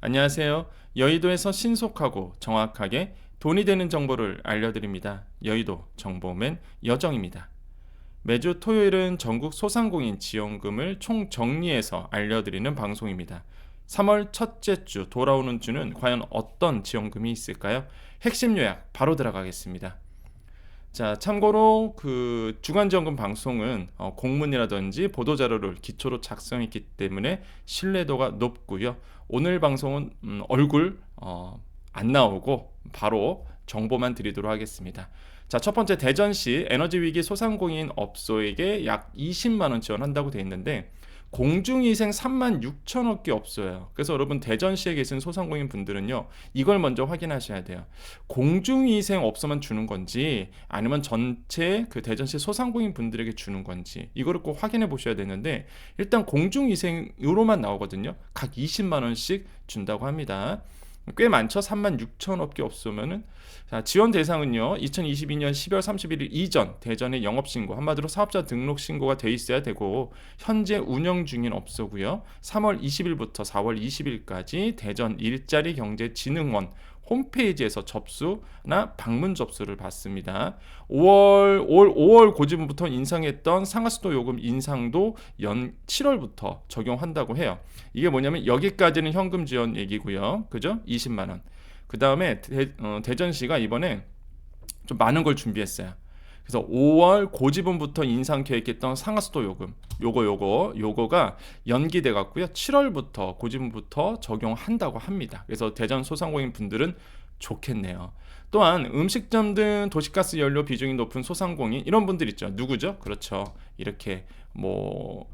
안녕하세요. 여의도에서 신속하고 정확하게 돈이 되는 정보를 알려드립니다. 여의도 정보맨 여정입니다. 매주 토요일은 전국 소상공인 지원금을 총 정리해서 알려드리는 방송입니다. 3월 첫째 주 돌아오는 주는 과연 어떤 지원금이 있을까요? 핵심 요약 바로 들어가겠습니다. 자, 참고로 그 주간지원금 방송은 공문이라든지 보도자료를 기초로 작성했기 때문에 신뢰도가 높고요. 오늘 방송은 얼굴 안 나오고 바로 정보만 드리도록 하겠습니다. 자, 첫 번째 대전시 에너지위기 소상공인 업소에게 약 20만 원 지원한다고 되어 있는데 공중위생 3만 6천억 개 업소예요. 그래서 여러분 대전시에 계신 소상공인 분들은요, 이걸 먼저 확인하셔야 돼요. 공중위생 업소만 주는 건지 아니면 전체 그 대전시 소상공인 분들에게 주는 건지 이거를 꼭 확인해 보셔야 되는데, 일단 공중위생으로만 나오거든요. 각 20만 원씩 준다고 합니다. 꽤 많죠. 3만 6천억 개 업소면은. 자, 지원 대상은요 2022년 12월 31일 이전 대전의 영업신고, 한마디로 사업자 등록 신고가 돼 있어야 되고, 현재 운영 중인 업소고요. 3월 20일부터 4월 20일까지 대전 일자리경제진흥원 홈페이지에서 접수나 방문 접수를 받습니다. 5월 고지분부터 인상했던 상하수도 요금 인상도 7월부터 적용한다고 해요. 이게 뭐냐면 여기까지는 현금 지원 얘기고요. 그죠? 20만 원. 그 다음에 대전시가 이번에 좀 많은 걸 준비했어요. 그래서 5월 고지분부터 인상 계획했던 상하수도 요금 요거가 연기돼 갖고요. 7월부터 고지분부터 적용한다고 합니다. 그래서 대전 소상공인 분들은 좋겠네요. 또한 음식점 등 도시가스 연료 비중이 높은 소상공인 이런 분들 있죠. 누구죠? 그렇죠. 이렇게 뭐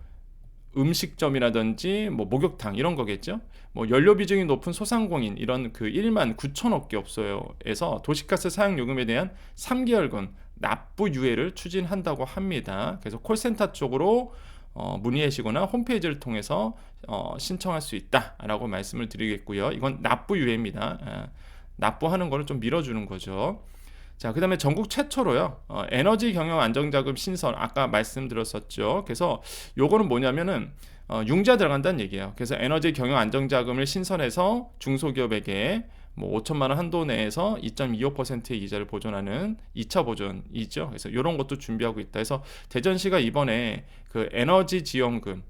음식점이라든지 뭐 목욕탕 이런 거겠죠. 뭐 연료 비중이 높은 소상공인 이런 그 1만 9천억 개 업소에서 도시가스 사용 요금에 대한 3개월간 납부 유예를 추진한다고 합니다. 그래서 콜센터 쪽으로 문의하시거나 홈페이지를 통해서 신청할 수 있다라고 말씀을 드리겠고요. 이건 납부 유예입니다. 납부하는 거를 좀 밀어주는 거죠. 자, 그 다음에 전국 최초로요, 에너지 경영 안정자금 신설, 아까 말씀드렸었죠. 그래서 요거는 뭐냐면은, 융자 들어간다는 얘기예요. 그래서 에너지 경영 안정자금을 신설해서 중소기업에게 뭐 5천만 원 한도 내에서 2.25%의 이자를 보존하는 2차 보존이죠. 그래서 이런 것도 준비하고 있다. 그래서 대전시가 이번에 그 에너지 지원금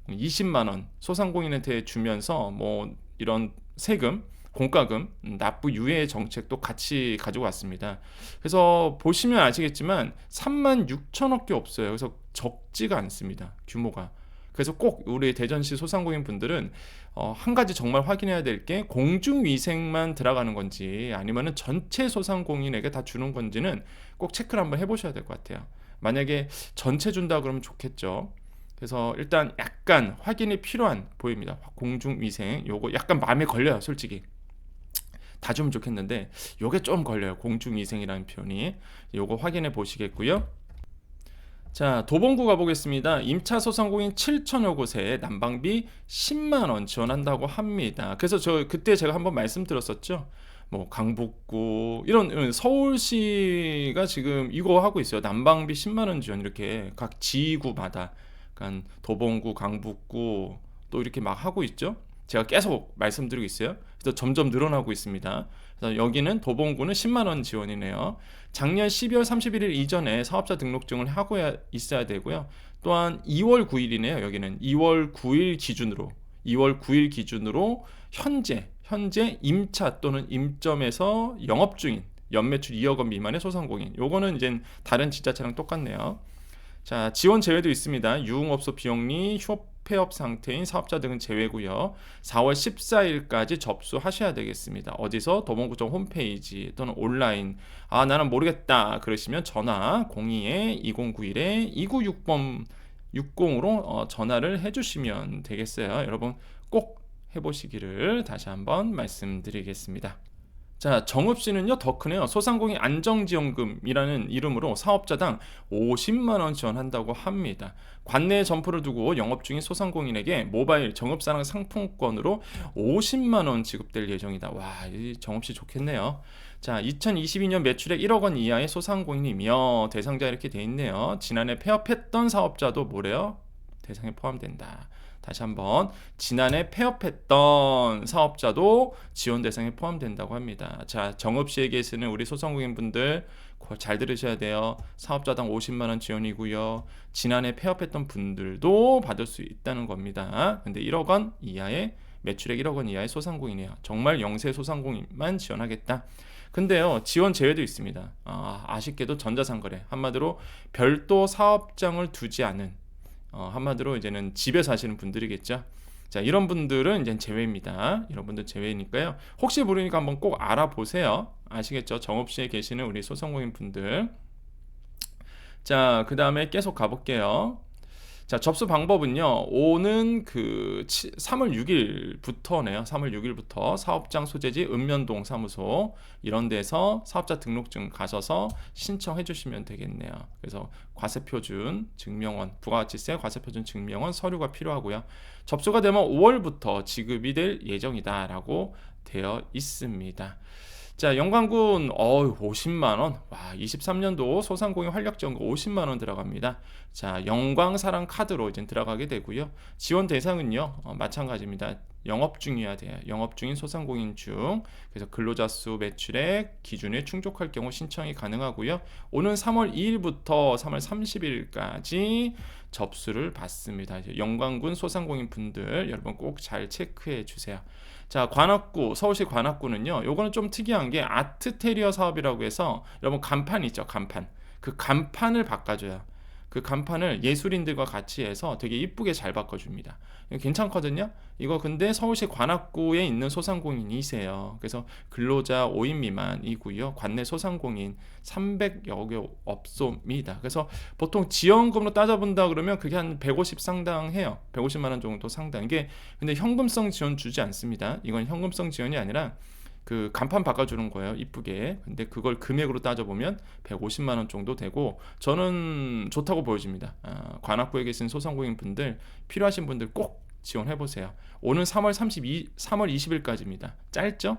20만 원 소상공인한테 주면서 뭐 이런 세금 공과금 납부 유예 정책도 같이 가지고 왔습니다. 그래서 보시면 아시겠지만 3만 6천억 개 없어요. 그래서 적지가 않습니다. 규모가. 그래서 꼭 우리 대전시 소상공인 분들은 한 가지 정말 확인해야 될 게, 공중위생만 들어가는 건지 아니면은 전체 소상공인에게 다 주는 건지는 꼭 체크를 한번 해보셔야 될 것 같아요. 만약에 전체 준다 그러면 좋겠죠. 그래서 일단 약간 확인이 필요한 보입니다. 공중위생 요거 약간 마음에 걸려요, 솔직히. 다 주면 좋겠는데 요게 좀 걸려요. 공중위생이라는 표현이. 요거 확인해 보시겠고요. 자, 도봉구 가보겠습니다. 임차 소상공인 7천여 곳에 난방비 10만 원 지원한다고 합니다. 그래서 그때 제가 한번 말씀드렸었죠. 뭐 강북구 이런 서울시가 지금 이거 하고 있어요. 난방비 10만 원 지원, 이렇게 각 지구마다, 그러니까 도봉구, 강북구 또 이렇게 막 하고 있죠. 제가 계속 말씀드리고 있어요. 그래서 점점 늘어나고 있습니다. 그래서 여기는 도봉구는 10만 원 지원이네요. 작년 12월 31일 이전에 사업자 등록증을 하고 있어야 되고요. 또한 2월 9일이네요. 여기는 2월 9일 기준으로 현재 임차 또는 임점에서 영업 중인 연매출 2억 원 미만의 소상공인, 요거는 이제 다른 지자체랑 똑같네요. 자, 지원 제외도 있습니다. 유흥업소 비영리, 휴업폐업 상태인 사업자 등은 제외고요. 4월 14일까지 접수하셔야 되겠습니다. 어디서? 도봉구청 홈페이지 또는 온라인. 아, 나는 모르겠다 그러시면 전화 02-2091-2960으로 전화를 해주시면 되겠어요. 여러분 꼭 해보시기를 다시 한번 말씀드리겠습니다. 자, 정읍시는요 더 크네요. 소상공인 안정지원금이라는 이름으로 사업자당 50만 원 지원한다고 합니다. 관내에 점포를 두고 영업 중인 소상공인에게 모바일 정읍사랑 상품권으로 50만 원 지급될 예정이다. 와, 이 정읍시 좋겠네요. 자, 2022년 매출액 1억 원 이하의 소상공인이며 대상자 이렇게 돼 있네요. 지난해 폐업했던 사업자도 뭐래요? 대상에 포함된다. 다시 한번 지난해 폐업했던 사업자도 지원 대상에 포함된다고 합니다. 자, 정읍시에 계시는 우리 소상공인분들 잘 들으셔야 돼요. 사업자당 50만 원 지원이고요. 지난해 폐업했던 분들도 받을 수 있다는 겁니다. 근데 1억 원 이하의 매출액 1억 원 이하의 소상공인이에요. 정말 영세 소상공인만 지원하겠다. 근데요, 지원 제외도 있습니다. 아쉽게도 전자상거래, 한마디로 별도 사업장을 두지 않은, 한마디로 이제는 집에 사시는 분들이겠죠. 자, 이런 분들은 이제 제외입니다. 이런 분들 제외니까요. 혹시 모르니까 한번 꼭 알아보세요. 아시겠죠? 정읍시에 계시는 우리 소상공인 분들. 자, 그 다음에 계속 가볼게요. 자, 접수 방법은요. 오는 3월 6일부터네요. 3월 6일부터 사업장 소재지 읍면동 사무소 이런 데서 사업자 등록증 가셔서 신청해 주시면 되겠네요. 그래서 과세표준 증명원, 부가가치세 과세표준 증명원 서류가 필요하고요. 접수가 되면 5월부터 지급이 될 예정이다라고 되어 있습니다. 자, 영광군 50만 원. 와, 23년도 소상공인 활력 지원금 50만 원 들어갑니다. 자, 영광사랑 카드로 이제 들어가게 되고요. 지원 대상은요. 마찬가지입니다. 영업 중이어야 돼요. 영업 중인 소상공인 중. 그래서 근로자 수, 매출액 기준에 충족할 경우 신청이 가능하고요. 오는 3월 2일부터 3월 30일까지 접수를 받습니다. 영광군 소상공인 분들 여러분 꼭 잘 체크해 주세요. 자, 관악구, 서울시 관악구는요. 요거는 좀 특이한 게 아트테리어 사업이라고 해서 여러분 간판 있죠, 간판. 그 간판을 바꿔줘요. 그 간판을 예술인들과 같이 해서 되게 이쁘게 잘 바꿔줍니다. 괜찮거든요. 이거 근데 서울시 관악구에 있는 소상공인이세요. 그래서 근로자 5인 미만이고요. 관내 소상공인 300여 개 업소입니다. 그래서 보통 지원금으로 따져본다 그러면 그게 한 150 상당해요. 150만 원 정도 상당. 이게 근데 현금성 지원 주지 않습니다. 이건 현금성 지원이 아니라 그 간판 바꿔주는 거예요, 이쁘게. 근데 그걸 금액으로 따져보면 150만 원 정도 되고 저는 좋다고 보여집니다. 관악구에 계신 소상공인 분들 필요하신 분들 꼭 지원해보세요. 오는 3월 20일까지입니다. 짧죠?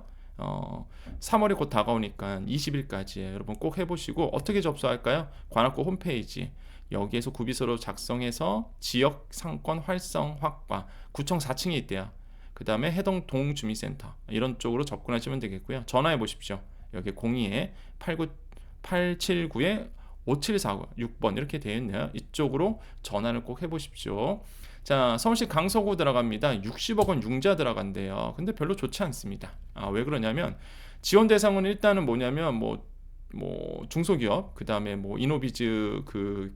3월이 곧 다가오니까 20일까지예요. 여러분 꼭 해보시고 어떻게 접수할까요? 관악구 홈페이지 여기에서 구비서로 작성해서 지역 상권 활성화과 구청 4층에 있대요. 그 다음에 해동 동주민센터 이런 쪽으로 접근하시면 되겠고요. 전화해 보십시오. 여기 02-879-5749 6번 이렇게 되어 있네요. 이쪽으로 전화를 꼭 해보십시오. 자, 서울시 강서구 들어갑니다. 60억 원 융자 들어간대요. 근데 별로 좋지 않습니다. 왜 그러냐면 지원 대상은 일단은 뭐냐면 뭐 중소기업, 그 다음에 뭐 이노비즈 그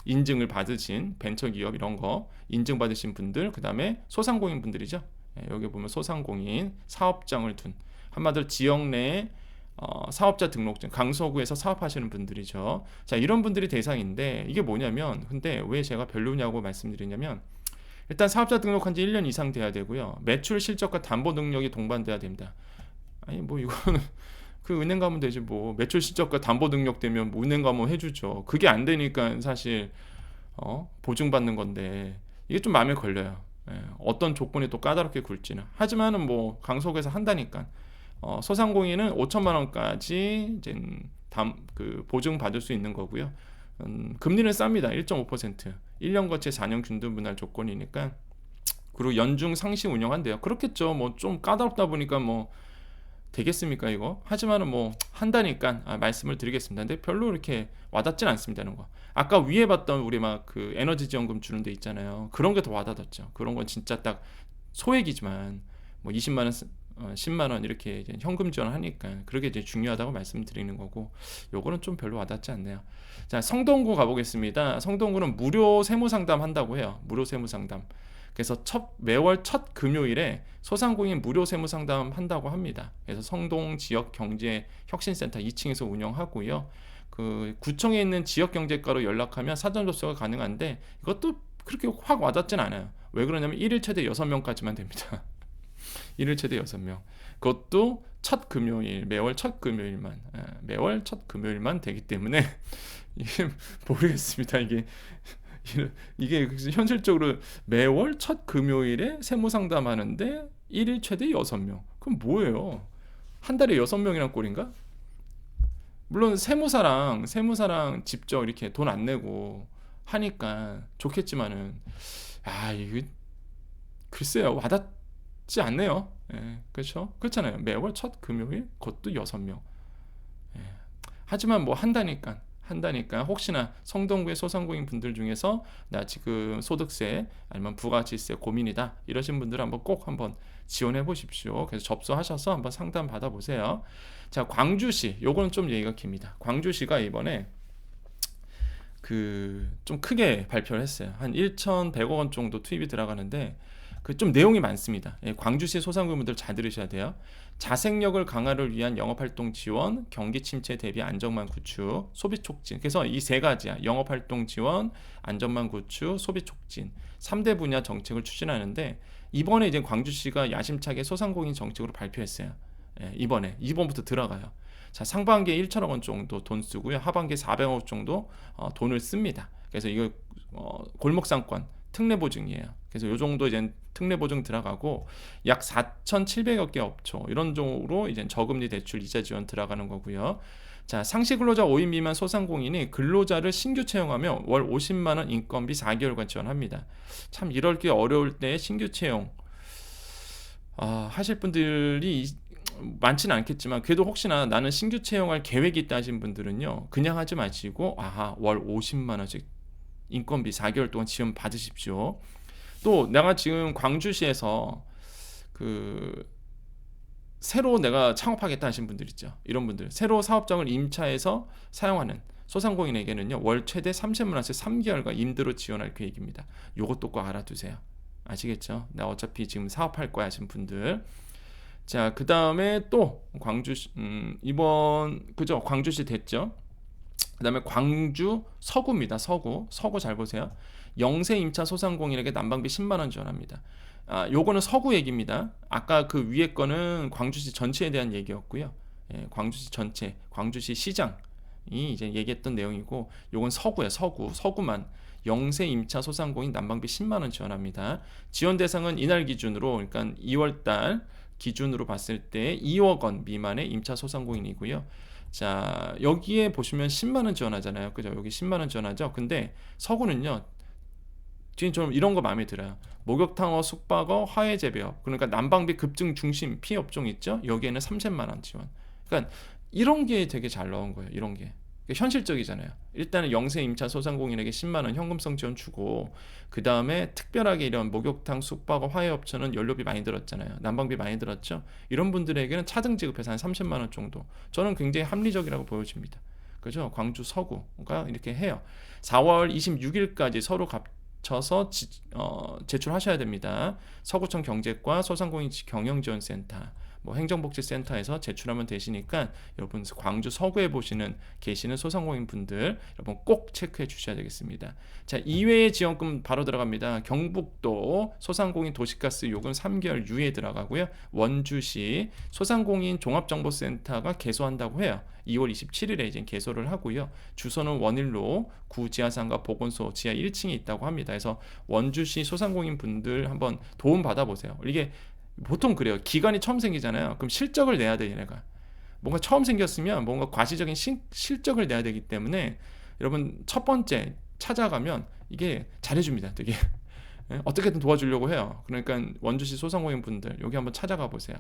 인증을 받으신 벤처기업 이런 거 인증받으신 분들, 그 다음에 소상공인 분들이죠. 여기 보면 소상공인 사업장을 둔, 한마디로 지역 내에 사업자 등록증, 강서구에서 사업하시는 분들이죠. 자, 이런 분들이 대상인데 이게 뭐냐면, 근데 왜 제가 별로냐고 말씀드리냐면 일단 사업자 등록한 지 1년 이상 돼야 되고요. 매출 실적과 담보 능력이 동반돼야 됩니다. 아니 뭐 이거는 그 은행 가면 되지 뭐. 매출 실적과 담보 능력 되면 뭐 은행 가면 해주죠. 그게 안 되니까 사실 보증받는 건데 이게 좀 마음에 걸려요. 어떤 조건이 또 까다롭게 굴지는. 하지만은 뭐 강서구에서 한다니까. 소상공인은 5천만 원까지 이제 그 보증 받을 수 있는 거고요. 금리는 쌉니다. 1.5%. 1년 거치 4년 균등 분할 조건이니까. 그리고 연중 상시 운영한대요. 그렇겠죠. 뭐 좀 까다롭다 보니까 뭐 되겠습니까 이거? 하지만은 뭐 한다니까 말씀을 드리겠습니다. 근데 별로 이렇게 와닿진 않습니다는 거. 아까 위에 봤던 우리 막 그 에너지 지원금 주는 데 있잖아요. 그런 게 더 와닿았죠. 그런 건 진짜 딱 소액이지만 뭐 20만 원, 10만 원 이렇게 이제 현금 지원하니까 그렇게 이제 중요하다고 말씀드리는 거고, 요거는 좀 별로 와닿지 않네요. 자, 성동구 가보겠습니다. 성동구는 무료 세무 상담 한다고 해요. 무료 세무 상담. 그래서 매월 첫 금요일에 소상공인 무료 세무 상담 한다고 합니다. 그래서 성동 지역 경제 혁신센터 2층에서 운영하고요. 그 구청에 있는 지역 경제과로 연락하면 사전 접수가 가능한데 이것도 그렇게 확 와닿진 않아요. 왜 그러냐면 1일 최대 6명까지만 됩니다. 1일 최대 6명. 그것도 첫 금요일, 매월 첫 금요일만 되기 때문에 이게 모르겠습니다. 이게 현실적으로 매월 첫 금요일에 세무 상담하는데 1일 최대 6명. 그럼 뭐예요? 한 달에 6명이란 꼴인가? 물론 세무사랑 직접 이렇게 돈 안 내고 하니까 좋겠지만은 이거 글쎄요, 와닿지 않네요. 예, 그렇죠? 그렇잖아요. 매월 첫 금요일, 그것도 6명. 예. 하지만 뭐 한다니까 혹시나 성동구의 소상공인 분들 중에서 나 지금 소득세 아니면 부가가치세 고민이다 이러신 분들은 한번 꼭 한번 지원해 보십시오. 그래서 접수하셔서 한번 상담 받아 보세요. 자, 광주시 요거는 좀 얘기가 깁니다. 광주시가 이번에 그 좀 크게 발표를 했어요. 한 1,100억 원 정도 투입이 들어가는데 그 좀 내용이 많습니다. 예, 광주시 소상공인분들 잘 들으셔야 돼요. 자생력을 강화를 위한 영업활동 지원, 경기 침체 대비 안전망 구축, 소비 촉진. 그래서 이 세 가지야. 영업활동 지원, 안전망 구축, 소비 촉진. 3대 분야 정책을 추진하는데 이번에 이제 광주시가 야심차게 소상공인 정책으로 발표했어요. 예, 이번부터 들어가요. 자, 상반기에 1천억 원 정도 돈 쓰고요. 하반기에 400억 원 정도 돈을 씁니다. 그래서 이거 골목상권 특례 보증이에요. 그래서 요 정도 이제 특례 보증 들어가고 약 4,700여 개 업종 이런 쪽으로 이제 저금리 대출 이자 지원 들어가는 거고요. 자, 상시 근로자 5인 미만 소상공인이 근로자를 신규 채용하며 월 50만 원 인건비 4개월간 지원합니다. 참 이럴 게 어려울 때 신규 채용 하실 분들이 많지는 않겠지만 그래도 혹시나 나는 신규 채용할 계획이 있다 하신 분들은요, 그냥 하지 마시고 월 50만 원씩 인건비 4개월 동안 지원 받으십시오. 또 내가 지금 광주시에서 그 새로 내가 창업하겠다 하신 분들 있죠. 이런 분들 새로 사업장을 임차해서 사용하는 소상공인에게는요, 월 최대 30만 원씩 3개월간 임대로 지원할 계획입니다. 요것도 꼭 알아두세요. 아시겠죠? 나 어차피 지금 사업할 거야 하신 분들. 자, 그 다음에 또 광주시 이번 그죠? 광주시 됐죠? 그 다음에 광주 서구입니다. 서구 잘 보세요. 영세 임차 소상공인에게 난방비 10만 원 지원합니다. 요거는 서구 얘기입니다. 아까 그 위에 거는 광주시 전체에 대한 얘기였고요. 예, 광주시 전체, 광주시 시장이 이제 얘기했던 내용이고, 요건 서구예요. 서구만 영세 임차 소상공인 난방비 10만 원 지원합니다. 지원 대상은 이날 기준으로, 그러니까 2월 달 기준으로 봤을 때 2억 원 미만의 임차 소상공인이고요. 자, 여기에 보시면 10만 원 지원하잖아요. 그죠? 여기 10만 원 지원하죠. 근데 서구는요, 지금 좀 이런 거 마음에 들어요. 목욕탕업, 숙박업, 화훼재배업. 그러니까 난방비 급증 중심 피해 업종 있죠? 여기에는 30만 원 지원. 그러니까 이런 게 되게 잘 나온 거예요. 이런 게. 현실적이잖아요. 일단은 영세 임차 소상공인에게 10만 원 현금성 지원 주고, 그 다음에 특별하게 이런 목욕탕, 숙박업, 화훼업체는 연료비 많이 들었잖아요. 난방비 많이 들었죠. 이런 분들에게는 차등 지급해서 한 30만 원 정도. 저는 굉장히 합리적이라고 보여집니다. 그죠? 광주 서구가 이렇게 해요. 4월 26일까지 서로 겹쳐서 제출하셔야 됩니다. 서구청 경제과 소상공인 경영지원센터, 뭐 행정복지센터에서 제출하면 되시니까 여러분 광주 서구에 계시는 소상공인 분들 여러분 꼭 체크해 주셔야 되겠습니다. 자, 이외의 지원금 바로 들어갑니다. 경북도 소상공인 도시가스 요금 3개월 유예 들어가고요. 원주시 소상공인 종합정보센터가 개소한다고 해요. 2월 27일에 이제 개소를 하고요. 주소는 원일로 구 지하상가 보건소 지하 1층에 있다고 합니다. 그래서 원주시 소상공인 분들 한번 도움 받아보세요. 이게 보통 그래요. 기관이 처음 생기잖아요. 그럼 실적을 내야 돼, 얘네가. 뭔가 처음 생겼으면 뭔가 과시적인 실적을 내야 되기 때문에 여러분 첫 번째 찾아가면 이게 잘해줍니다. 되게 어떻게든 도와주려고 해요. 그러니까 원주시 소상공인 분들 여기 한번 찾아가 보세요.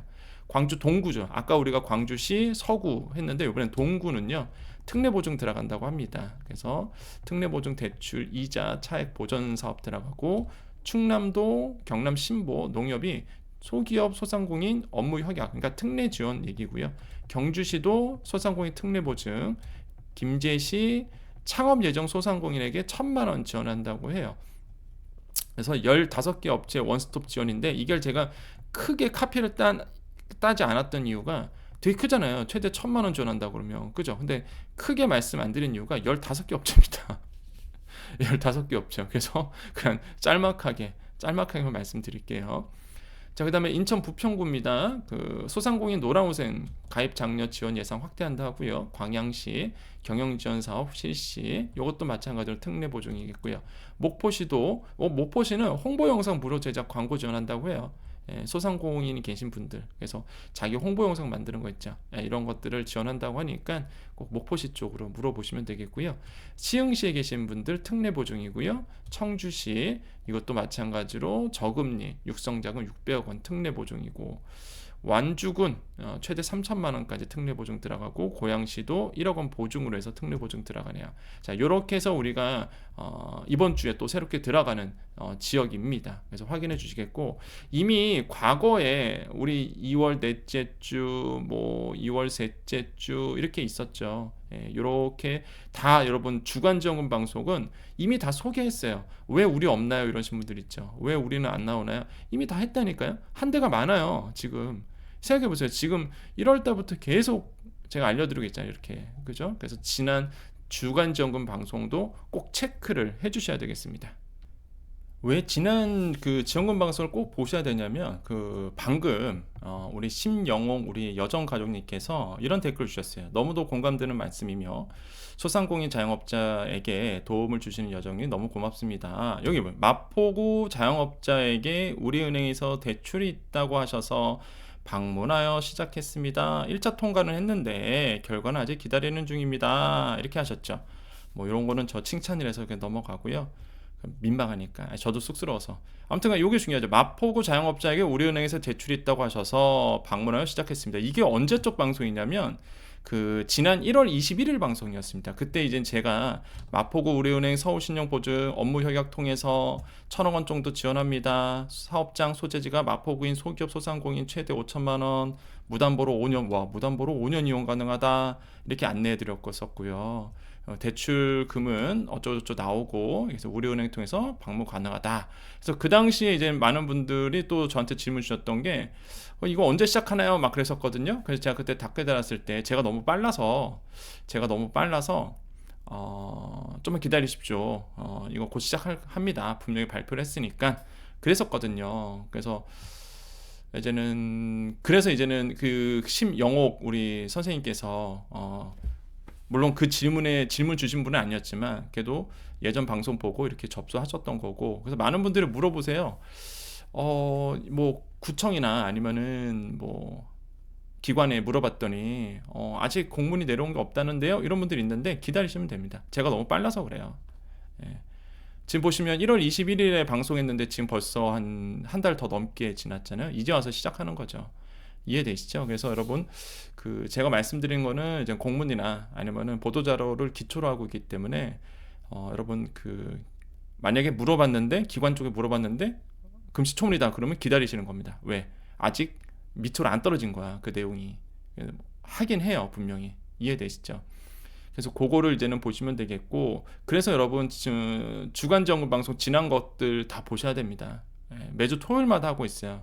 광주 동구죠. 아까 우리가 광주시 서구 했는데 이번엔 동구는요, 특례 보증 들어간다고 합니다. 그래서 특례 보증 대출 이자 차액 보전 사업 들어가고, 충남도 경남 신보 농협이 소기업 소상공인 업무 협약, 그러니까 특례 지원 얘기고요. 경주시도 소상공인 특례 보증, 김제시 창업 예정 소상공인에게 1,000만 원 지원한다고 해요. 그래서 15개 업체 원스톱 지원인데, 이걸 제가 크게 카피를 따지 않았던 이유가 되게 크잖아요. 최대 1,000만 원 지원한다고 그러면. 그죠? 근데 크게 말씀 안 드린 이유가 15개 업체입니다. 15개 업체. 그래서 그냥 짤막하게 말씀드릴게요. 자, 그 다음에 인천 부평구입니다. 그 소상공인 노란우산 가입 장려 지원 예상 확대한다 하고요. 광양시 경영지원 사업 실시, 이것도 마찬가지로 특례 보증이겠고요. 목포시는 홍보 영상 무료 제작 광고 지원한다고 해요. 소상공인이 계신 분들, 그래서 자기 홍보 영상 만드는 거 있죠. 이런 것들을 지원한다고 하니까 꼭 목포시 쪽으로 물어보시면 되겠고요. 시흥시에 계신 분들 특례 보증이고요. 청주시 이것도 마찬가지로 저금리 육성자금 600억 원 특례 보증이고, 완주군 최대 3천만 원까지 특례 보증 들어가고, 고양시도 1억 원 보증으로 해서 특례 보증 들어가네요. 자, 이렇게 해서 우리가 이번 주에 또 새롭게 들어가는 지역입니다. 그래서 확인해 주시겠고, 이미 과거에 우리 2월 넷째 주, 뭐 2월 셋째 주 이렇게 있었죠. 이렇게 다 여러분 주간지원금 방송은 이미 다 소개했어요. 왜 우리 없나요? 이러신 분들 있죠. 왜 우리는 안 나오나요? 이미 다 했다니까요. 한 대가 많아요. 지금 생각해보세요. 지금 1월 달부터 계속 제가 알려드리고 있잖아요. 이렇게, 그죠? 그래서 지난 주간지원금 방송도 꼭 체크를 해주셔야 되겠습니다. 왜 지난 그 지원금 방송을 꼭 보셔야 되냐면, 그 방금 우리 심영옥 우리 여정 가족님께서 이런 댓글 주셨어요. 너무도 공감되는 말씀이며 소상공인 자영업자에게 도움을 주시는 여정이 너무 고맙습니다. 여기 뭐 마포구 자영업자에게 우리은행에서 대출이 있다고 하셔서 방문하여 시작했습니다. 1차 통과는 했는데 결과는 아직 기다리는 중입니다. 이렇게 하셨죠. 뭐 이런 거는 저 칭찬이라서 그냥 넘어가고요. 민망하니까 저도 쑥스러워서, 아무튼 이게 중요하죠. 마포구 자영업자에게 우리은행에서 대출이 있다고 하셔서 방문하여 시작했습니다. 이게 언제적 방송이냐면 그 지난 1월 21일 방송이었습니다. 그때 이제 제가 마포구 우리은행 서울신용보증 업무 협약 통해서 1,000억 원 정도 지원합니다. 사업장 소재지가 마포구인 소기업 소상공인 최대 5천만 원, 무담보로 5년, 와 무담보로 5년 이용 가능하다, 이렇게 안내해 드렸었고요. 대출금은 어쩌고저쩌고 나오고, 그래서 우리은행 통해서 방문 가능하다. 그래서 그 당시에 이제 많은 분들이 또 저한테 질문 주셨던 게 이거 언제 시작하나요? 막 그랬었거든요. 그래서 제가 그때 답글 달았을 때 제가 너무 빨라서 좀만 기다리십시오. 이거 곧 시작합니다. 분명히 발표를 했으니까 그랬었거든요. 그래서 이제는 그 심영옥 우리 선생님께서 물론 그 질문 주신 분은 아니었지만 그래도 예전 방송 보고 이렇게 접수하셨던 거고, 그래서 많은 분들이 물어보세요. 뭐 구청이나 아니면은 뭐 기관에 물어봤더니 아직 공문이 내려온 게 없다는데요. 이런 분들이 있는데 기다리시면 됩니다. 제가 너무 빨라서 그래요. 예. 지금 보시면 1월 21일에 방송했는데 지금 벌써 한 달 더 넘게 지났잖아요. 이제 와서 시작하는 거죠. 이해되시죠? 그래서 여러분, 그 제가 말씀드린 거는 이제 공문이나 아니면은 보도 자료를 기초로 하고 있기 때문에 여러분, 그 만약에 물어봤는데 기관 쪽에 물어봤는데 금시초문이다 그러면 기다리시는 겁니다. 왜? 아직 밑으로 안 떨어진 거야, 그 내용이. 하긴 해요, 분명히. 이해되시죠? 그래서 그거를 이제는 보시면 되겠고, 그래서 여러분 주간지원금 방송 지난 것들 다 보셔야 됩니다. 매주 토요일마다 하고 있어요.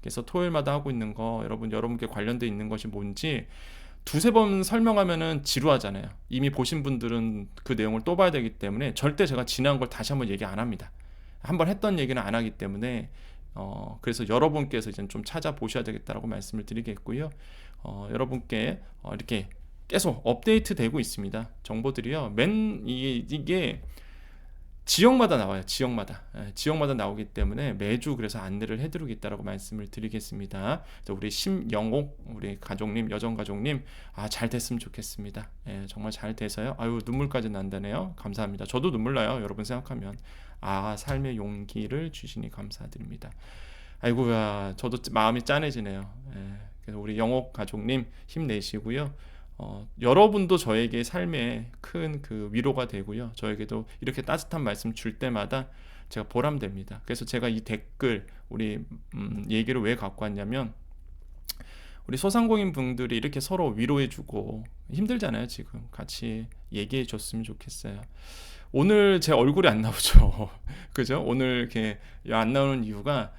그래서 토요일마다 하고 있는 거 여러분께 관련돼 있는 것이 뭔지 두세 번 설명하면은 지루하잖아요. 이미 보신 분들은 그 내용을 또 봐야 되기 때문에 절대 제가 지난 걸 다시 한번 얘기 안 합니다. 한번 했던 얘기는 안 하기 때문에 그래서 여러분께서 이제 좀 찾아보셔야 되겠다라고 말씀을 드리겠고요. 여러분께 이렇게 계속 업데이트 되고 있습니다. 정보들이요. 이게 지역마다 나와요. 지역마다 나오기 때문에 매주 그래서 안내를 해드리겠다라고 말씀을 드리겠습니다. 우리 심영옥 우리 가족님, 여정 가족님, 잘 됐으면 좋겠습니다. 정말 잘 돼서요. 아유, 눈물까지 난다네요. 감사합니다. 저도 눈물 나요. 여러분 생각하면 삶의 용기를 주시니 감사드립니다. 아이고야, 저도 마음이 짠해지네요. 그래서 우리 영옥 가족님 힘내시고요. 여러분도 저에게 삶에 큰 그 위로가 되고요. 저에게도 이렇게 따뜻한 말씀 줄 때마다 제가 보람됩니다. 그래서 제가 이 댓글 우리 얘기를 왜 갖고 왔냐면, 우리 소상공인 분들이 이렇게 서로 위로해주고 힘들잖아요. 지금 같이 얘기해줬으면 좋겠어요. 오늘 제 얼굴이 안 나오죠. 그죠? 오늘 이렇게 안 나오는 이유가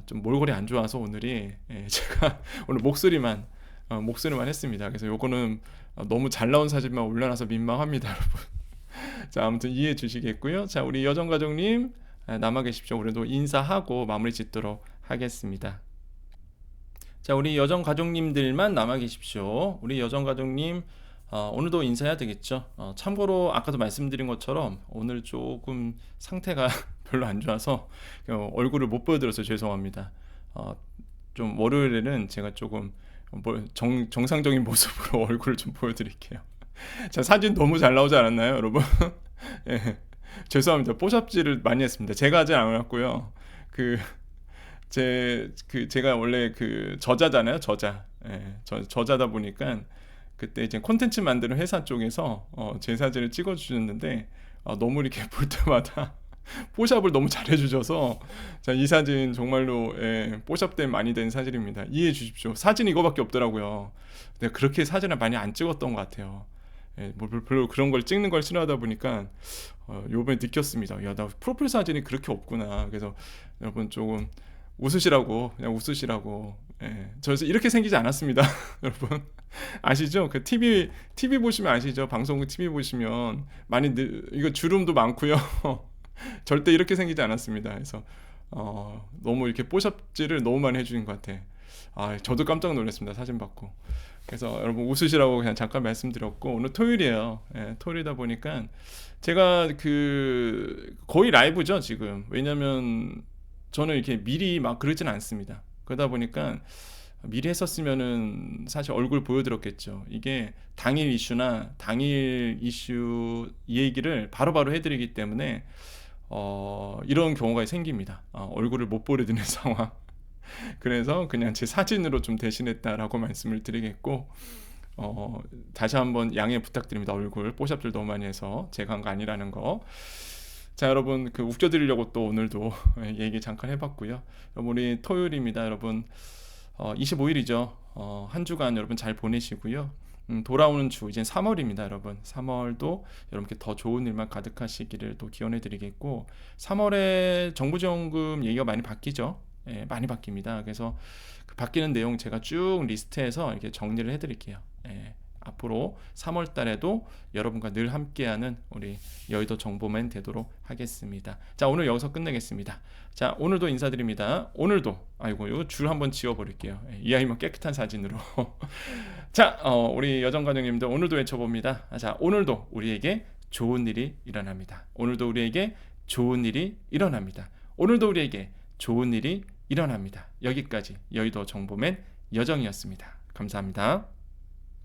좀 몰골이 안 좋아서 오늘이 제가 오늘 목소리만 했습니다. 그래서 요거는 너무 잘 나온 사진만 올려놔서 민망합니다, 여러분. 자, 아무튼 이해해 주시겠고요. 자, 우리 여정 가족님 남아 계십시오. 우리도 인사하고 마무리 짓도록 하겠습니다. 자, 우리 여정 가족님들만 남아 계십시오. 우리 여정 가족님 오늘도 인사해야 되겠죠. 참고로 아까도 말씀드린 것처럼 오늘 조금 상태가 별로 안 좋아서 얼굴을 못 보여드려서 죄송합니다. 어, 좀 월요일에는 제가 조금 정상적인 모습으로 얼굴을 좀 보여드릴게요. 자, 사진 너무 잘 나오지 않았나요, 여러분? 예, 죄송합니다. 뽀샵질을 많이 했습니다. 제가 하지 않았고요. 그 제가 원래 그 저자잖아요, 저자. 예, 저자다 보니까 그때 이제 콘텐츠 만드는 회사 쪽에서 제 사진을 찍어 주셨는데 너무 이렇게 볼 때마다 뽀샵을 너무 잘해 주셔서 자, 이 사진 정말로 뽀샵된 많이 된 사진입니다. 이해해 주십시오. 사진 이거밖에 없더라고요. 내가 그렇게 사진을 많이 안 찍었던 것 같아요. 뭐 별로 그런 걸 찍는 걸 싫어하다 보니까 요번에 느꼈습니다. 야, 나 프로필 사진이 그렇게 없구나. 그래서 여러분 조금 웃으시라고, 그냥 웃으시라고. 저 이렇게 생기지 않았습니다. 여러분 아시죠? 그 TV 보시면 아시죠? 방송국 TV 보시면 많이 이거 주름도 많고요. 절대 이렇게 생기지 않았습니다. 그래서 너무 이렇게 뽀샵질을 너무 많이 해주신 것 같아. 저도 깜짝 놀랐습니다. 사진 받고. 그래서 여러분 웃으시라고 그냥 잠깐 말씀드렸고, 오늘 토요일이에요. 토요일이다 보니까 제가 거의 라이브죠 지금. 왜냐면 저는 이렇게 미리 막 그러진 않습니다. 그러다 보니까 미리 했었으면은 사실 얼굴 보여드렸겠죠. 이게 당일 이슈나 당일 이슈 이 얘기를 바로바로 해드리기 때문에 이런 경우가 생깁니다. 얼굴을 못 보여드리는 상황. 그래서 그냥 제 사진으로 좀 대신했다라고 말씀을 드리겠고, 다시 한번 양해 부탁드립니다. 얼굴 뽀샵들 너무 많이 해서 제가 한 거 아니라는 거. 자, 여러분 웃겨드리려고 또 오늘도 얘기 잠깐 해봤고요. 우리 토요일입니다, 여러분. 25일이죠. 한 주간 여러분 잘 보내시고요. 돌아오는 주 이제 3월입니다, 여러분. 3월도 여러분께 더 좋은 일만 가득하시기를 또 기원해드리겠고, 3월에 정부지원금 얘기가 많이 바뀌죠. 많이 바뀝니다. 그래서 그 바뀌는 내용 제가 쭉 리스트해서 이렇게 정리를 해드릴게요. 앞으로 3월 달에도 여러분과 늘 함께하는 우리 여의도 정보맨 되도록 하겠습니다. 자, 오늘 여기서 끝내겠습니다. 자, 오늘도 인사드립니다. 오늘도 이거 줄 한번 지워버릴게요. 이 아이만 깨끗한 사진으로. 자, 우리 여정관장님들 오늘도 외쳐봅니다. 자, 오늘도 우리에게 좋은 일이 일어납니다. 오늘도 우리에게 좋은 일이 일어납니다. 오늘도 우리에게 좋은 일이 일어납니다. 여기까지 여의도 정보맨 여정이었습니다. 감사합니다.